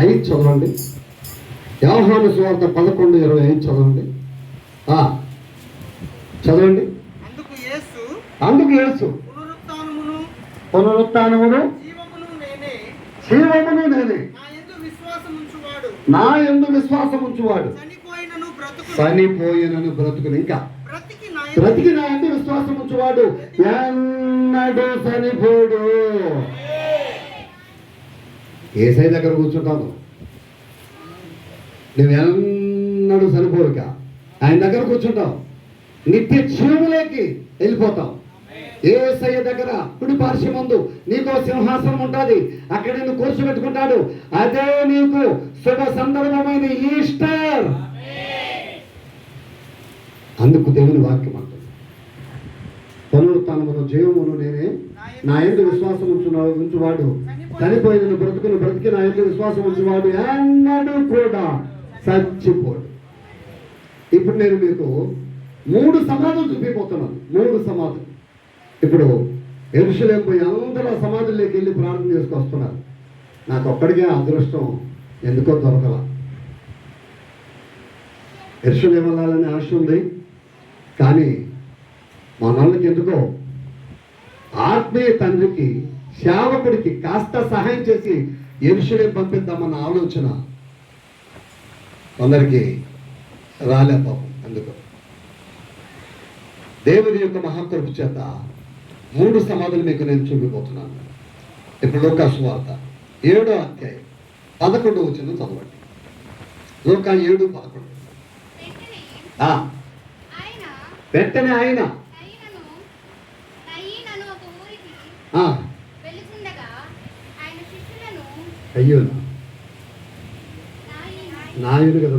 5 చదవండి. యోహాను సువార్త 11:25 చదవండి. చదవండి. అందుకు యేసు పునరుత్థానమును జీవమును నేనే, నా యందు విశ్వాసం ఉంచువాడు చనిపోయినను బ్రతుకును, ఇంకా బ్రతికి నా యందు విశ్వాసం ఉంచువాడు ఎన్నడూ చనిపోడు. యేసయ్య దగ్గర కూర్చుంటాను, నువ్వు ఎన్నడూ చనిపోరుక. ఆయన దగ్గర కూర్చుంటావు, నిత్య జీవములోకి వెళ్ళిపోతావు. యేసయ్య దగ్గర కుడి పార్శ్వమందు నీకో సింహాసనం ఉంటుంది, అక్కడ నిన్ను కూర్చోబెట్టుకుంటాడు. అదే నీకు శుభ సందర్భమైన ఈస్టర్. అందుకు దేవుని వాక్యం అంటుంది, పునరుత్థానమును జీవమును నేనే, నా యందు విశ్వాసం ఉంచువాడు చనిపోయిన బ్రతుకును బ్రతికి నా యందు విశ్వాసం ఉంచువాడు ఎన్నడూ కూడా చచ్చిపోడు. ఇప్పుడు నేను మీకు 3 సమాధులు చూపిపోతున్నాను. 3 సమాధులు. ఇప్పుడు యెరూషలేము పోయి అందరూ సమాధుల్లోకి వెళ్ళి ప్రార్థన చేసుకొస్తున్నారు. నాకు ఒక్కడికే అదృష్టం ఎందుకో దొరకల. యెరూషలేము వెళ్ళాలని ఆశ ఉంది, కానీ మా నాన్నకి ఎందుకో ఆత్మీయ తండ్రికి సేవకుడికి కాస్త సహాయం చేసి యెరూషలేము పంపిద్దామన్న ఆలోచన కొందరికి రాలే పాపం. అందుకు దేవుని యొక్క మహాకృప చేత 3 సమాధులు మీకు నేను చూపిపోతున్నాను. ఇప్పుడు లూకా సువార్త 7వ అధ్యాయం 11వ వచనం చదవండి. లూకా 7:11. వెంటనే ఆయన కయ్యూను, నాయుడు కదా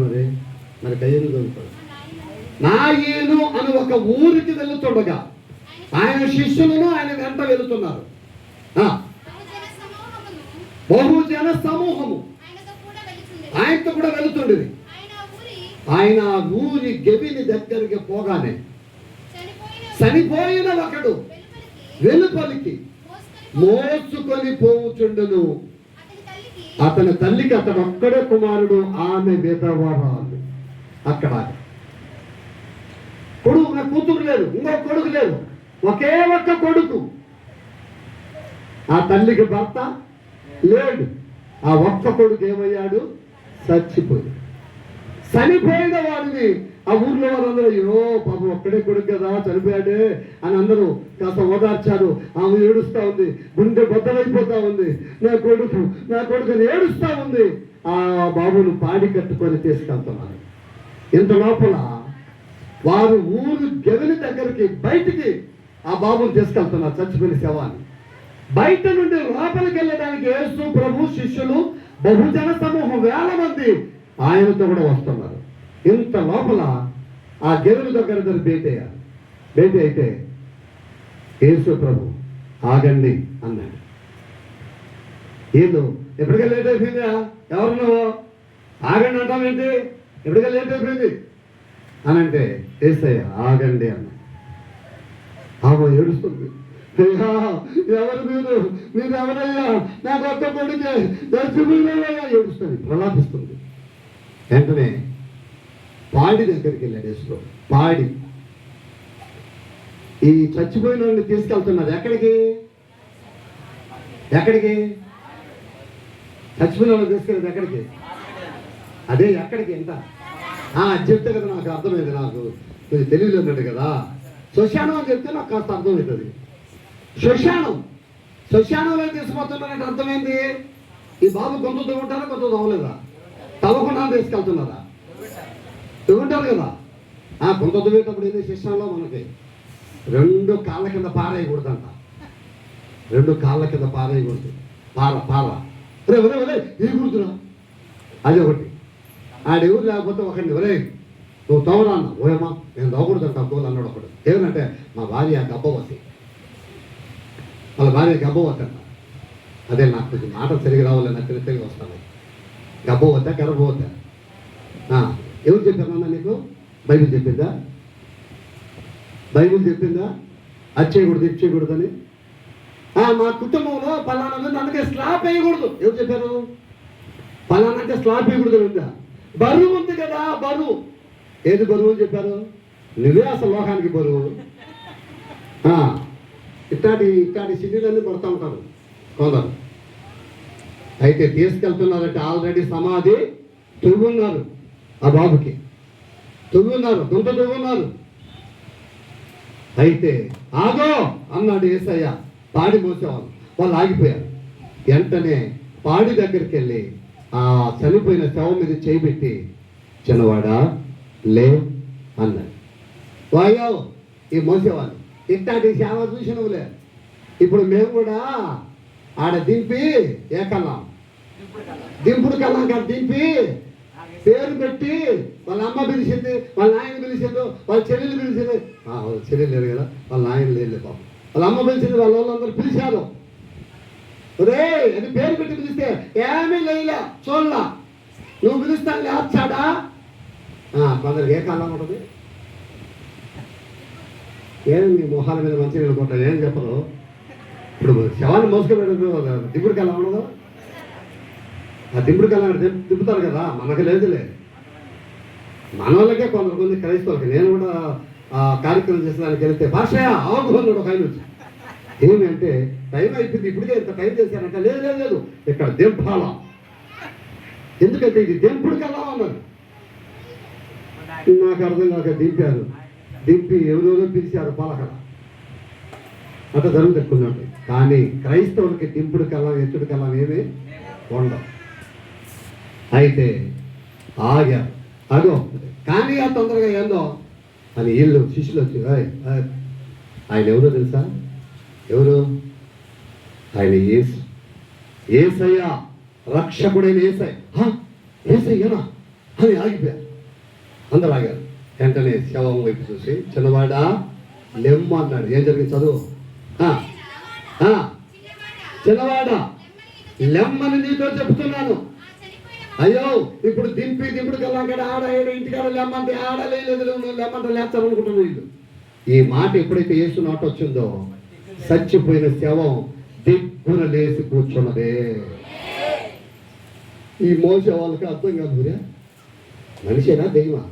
మరి కయ్యూను చదువుతాడు. నాయను అని ఒక ఊరికి వెళుతుండగా ఆయన శిష్యులను ఆయన వెంట వెళుతున్నారు. బహుజన సమూహము ఆయనతో కూడా వెళుతుండేది. ఆయన ఊరి గెవిని దగ్గరికి పోగానే చనిపోయిన ఒకడు వెలుపలికి మోసుకొని పోవుచుండును. అతని తల్లికి అతడు ఒక్కడే కుమారుడు, ఆమె విధవరాలు. అక్కడ కొడుకు, నా కూతురు లేదు, ఇంకో కొడుకు లేదు, ఒకే ఒక్క కొడుకు. ఆ తల్లికి భర్త లేడు. ఆ ఒక్క కొడుకు ఏమయ్యాడు? చచ్చిపోయాడు. చనిపోయిన వాడిని ఆ ఊర్లో వాళ్ళందరూ, అయ్యో పాపం ఒక్కడే కొడుకు కదా చనిపోయాడే అని అందరూ కాస్త ఓదార్చారు. ఆమె ఏడుస్తా ఉంది, గుండె బద్దలైపోతా ఉంది. నా కొడుకు అని ఏడుస్తా ఉంది. ఆ బాబును పాడి కట్టుకొని తీసుకెళ్తున్నారు. ఇంత లోపల వారు ఊరు గెవిని దగ్గరికి బయటికి ఆ బాబును తీసుకెళ్తున్నారు, చచ్చిపోయిన శవాన్ని. బయట నుండి లోపలికి వెళ్ళడానికి యేసు ప్రభు శిష్యులు బహుజన సమూహం 1000 మంది ఆయనతో కూడా వస్తున్నారు. ఇంత లోపల ఆ గెవిని దగ్గర భేటీ అయ్యారు. భేటీ అయితే యేసు ప్రభు ఆగండి అన్నాడు. ఏదో ఎప్పటికే లేట్ అయిపోయిందా? ఎవరు నువ్వు ఆగండి అంటావేంటి? ఎప్పటికే లేట్ అయిపోయింది అని అంటే యేసయ్య ఆగండి అన్నాడు. ఆమె ఏడుస్తుంది, ఎవరు మీరు ఎవరయ్యా? నాకు ఒక్క కొడుకే చచ్చిపోయినయ్యా ఏడుస్తుంది, ప్రలాపిస్తుంది. వెంటనే పాడి దగ్గరికి వెళ్ళాడు యేసు. పాడి ఈ చచ్చిపోయిన వాడిని తీసుకెళ్తున్నారు. ఎక్కడికి చచ్చిపోయిన వాళ్ళని తీసుకెళ్ళదు ఎక్కడికి? అదే ఎక్కడికి ఎంత చెప్తే కదా నాకు అర్థమైంది. నాకు తెలివిలో ఉన్నట్టు కదా. శ్మశానం అని చెప్తే నాకు కాస్త అర్థమవుతుంది. శ్మశానంలో తీసుకుపోతున్నారంటే అర్థమైంది. ఈ బాబు గొంతు తవ్వుంటారా, కొంత తవ్వలేదా? తవ్వకుండా తీసుకెళ్తున్నారా? తవ్వుంటారు కదా. కొంత తవ్వేటప్పుడు ఏంటి శ్మశానంలో మనకి 2 కాళ్ళ కింద పారేయకూడదంట. 2 కాళ్ళ కింద పారేయకూడదు. పార రే ఏ గుర్తురా అది ఒకటి. ఆడెవరు లేకపోతే ఒకరిని ఒరే నువ్వు తవ్వరా అన్న. ఓయమ్మా నేను తవ్వకూడదు తక్కువలు అన్నాడు ఒకడు. ఏమనంటే మా భార్య గర్భవతి, వాళ్ళ భార్య గర్భవతి అంట. అదే నాకు కొంచెం మాట తిరిగి రావాలి, నాకు తిరిగి వస్తాను. గర్భవత ఎవరు చెప్పారన్నా నీకు? బైబిల్ చెప్పిందా? అది చేయకూడదు ఇది చేయకూడదని. మా కుటుంబంలో పలానా అందుకే స్లాబ్ వేయకూడదు. ఎవరు చెప్పారు? పలానంటే స్లాబ్ ఎగుడుగా ఉందా? బరువు ఉంది కదా, బరువు. ఏది బరువు అని చెప్పారు? నువ్వే అసలు లోకానికి బరువు. ఇట్లాంటి సిటీలన్నీ పడుతూ ఉంటారు కొందరు. అయితే తీసుకెళ్తున్నారంటే ఆల్రెడీ సమాధి తవ్వున్నారు, ఆ బాబుకి తవ్వున్నారు, గుంట తవ్వున్నారు. అయితే ఆగో అన్నాడు యేసయ్య. పాడి మోసేవాళ్ళు, వాళ్ళు ఆగిపోయారు. వెంటనే పాడి దగ్గరికి వెళ్ళి ఆ చనిపోయిన శవం మీద చేయబెట్టి, చిన్నవాడా లే అన్నాడు. వాయో ఈ మోసేవాళ్ళు ఇట్లాంటి సేవ చూసినవులే. ఇప్పుడు మేము కూడా ఆడ దింపి ఏకల్లాం, దింపుడు కల్లాం కాదు, దింపి పేరు పెట్టి వాళ్ళ అమ్మ పిలిచింది, వాళ్ళ నాయన పిలిచిండు, వాళ్ళ చెల్లెలు పిలిచింది. వాళ్ళ చెల్లెలు లేరు కదా, వాళ్ళ నాయన లేదు పాపం. వాళ్ళ అమ్మ పిలిచింది, వాళ్ళ వాళ్ళందరూ పిలిచారు. రే అని పేరు పెట్టి పిలిస్తే ఏమీ లేలే, చూడలా. నువ్వు పిలుస్తాను లేచాడా? కొందరికి ఏ కాలం ఉంటుంది? ఏమి మీ మొహాల మీద మంచి నిలబడ్డా ఏం చెప్పరు. ఇప్పుడు శవాన్ని మోసుకుపోయాడు, దిగుడు కల్లా ఉండదు. ఆ దింపుడు కల్లా దింపుతారు కదా, మనకు లేదులే. మన వాళ్ళకే కొంతమంది క్రైస్తవులకి. నేను కూడా ఆ కార్యక్రమం చేసేదానికి వెళ్తే భాషయా ఆగున్నాడు ఒక ఆయన వచ్చి. ఏమి అంటే టైం అయిపోయింది, ఇప్పటికే ఇంత టైం చేశానంటే లేదు లేదు లేదు ఇక్కడ దింపాల. ఎందుకంటే ఇది దింపుడు కల్లా అన్నారు. నాకు అర్థం కాక దింపారు. దింపి ఎవరెవరో పిలిచారు పలకల. అట్లా జరుగుతున్నట్టు. కానీ క్రైస్తవులకి దింపుడు కల్లా ఎత్తుడు కల్లా ఏమీ ఉండవు. అయితే ఆగారు. అగో కానీ ఆ తొందరగా ఏందో అని వీళ్ళు శిష్యులు వచ్చి, ఆయన ఎవరో తెలుసా? ఎవరు? ఆయన యేసు, యేసయ్య, రక్షకుడైన యేసయ్య. యేసయ్యనా అని ఆగిపోయారు. అందరు ఆగారు. వెంటనే శవం వైపు చూసి, చిన్నవాడా లెమ్మ అన్నాడు. ఏం జరిగింది చదువు? చిన్నవాడా లెమ్మని నీతో చెప్తున్నాను. అయ్యో ఇప్పుడు దింపుడు కల్లా అక్కడ ఆడ ఇంటికాడ లెమ్మంటే ఆడలేదు, నువ్వు లెమ్మంటే లేచాలనుకుంటున్నావు. వీళ్ళు ఈ మాట ఎప్పుడైతే యేసు నోట వచ్చిందో, చచ్చిపోయిన శవం దిగ్గున లేచి కూర్చున్నదే. ఈ మోసే వాళ్ళకి అర్థం కాదు, మనిషేనా దెయ్యమా?